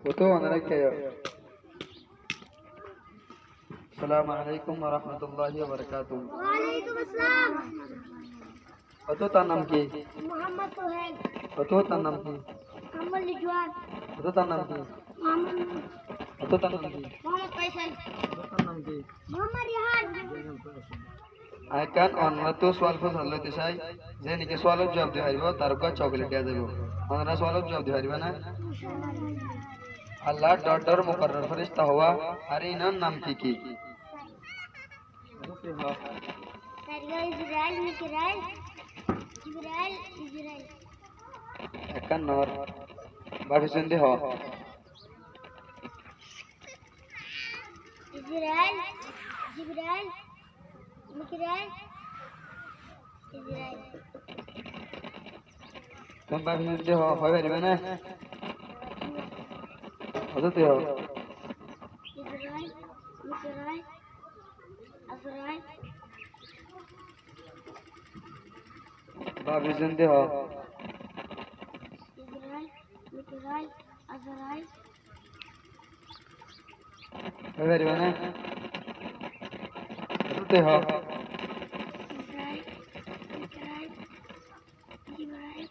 Foto ana kayo. Assalamualaikum warahmatullahi wabarakatuh. Waalaikumsalam. Foto tanam ki. Muhammad Sohail. Foto tanam ki. Muhammad Ridwan. Foto tanam ki. Muhammad Foto tanam ki. Muhammad Faisal. Foto tanam ki. Muhammad Rihan. আইকান অন্যত সোয়াল ফসল লইতে চাই যে নাকি সোয়ালের জবাব দিয়ে হারিব তার উপর চকলেট দেওয়া যাবে অন্যরা সোয়ালের জবাব দিয়ে হারিবে না আল্লাহ ডর মুকরর ফেরেশতা হওয়া আর ইনার নাম কি কি Sarga Israel, Mikael, Jibril, Israel. একান নর বাকি শুনতে হ Israel, Jibril, Mikael, Israel. তুমি বাকি শুনতে হ হয় পারিবে না হতে হ Israel, Mikael, Azrael. বাকি শুনতে হ Israel, Mikael, Azrael. হয় পারিবে না হতে হ Israel, Mikael, Jibril.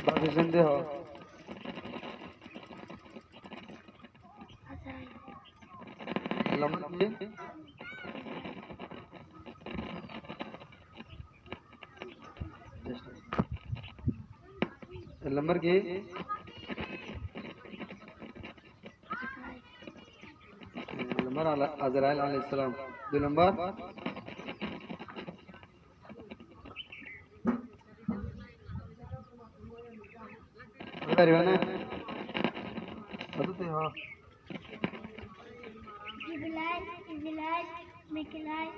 বাকি শুনতে হ Azrael. লম্বা কি नंबर की नंबर अज़राइल अलैहिस्सलाम दो नंबर परिवाना बताते हो Jibril, Israel, Mikael,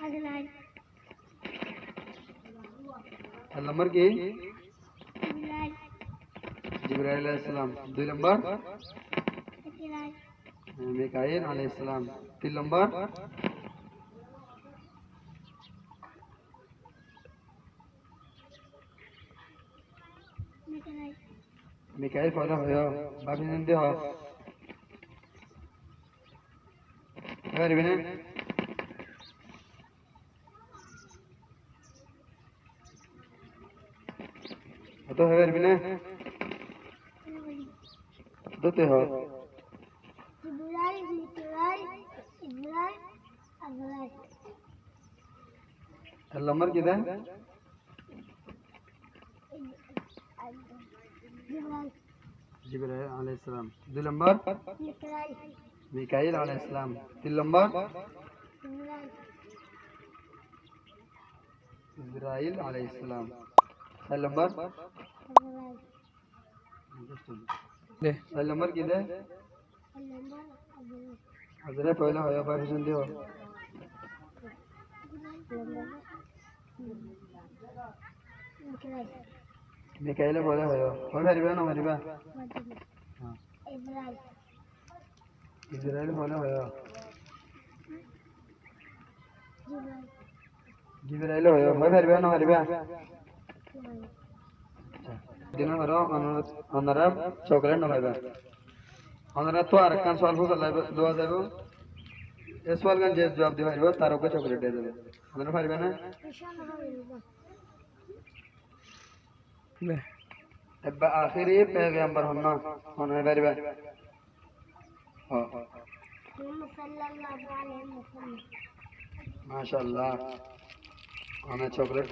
Azrael. Number की Jibril, जिब्राइल अलैहिस्सलाम दो नंबर Mikael, मिकाईल अलैहिस्सलाम तीन नंबर Mikael. मिकाईल पहला होयो बाकी नंदे हो परिवाना तो है परिवाना बताते हो Jibril, Mikael, Israel, Azrael. Number किधर Jibril, जिब्राइल अलैहिस्सलाम दो नंबर Mikael, मिकाईल अलैहिस्सलाम तीन नंबर Israel. इज़राइल अलैहिस्सलाम चार नंबर Azrael. ले चार नंबर किधर Al-Namar, Azrael. हजरे पहला होया बाकी सुनते हो Mikael, मिकाईल पहला होया और हरिबा ना हरिबा हां Israel. इज़राइल पहला होया Jibril, जिब्राइल होया और हरिबा ना हरिबा Jibril. दिन हरो अनरा चॉकलेट ना हरिबा अनरा तो আর কান সওয়াল ফুল দোয়া দেব এই সওয়াল গান যে জবাব দিবা হরিবা তার ওকে চকলেট দিয়ে দেবে আমরা পারবে না Inshallah, Habiballah. ले अब आखिरी पैगंबर होना होना पारबा हां Muhammad sallallahu alaihi wasallam. माशाल्लाह हमें चॉकलेट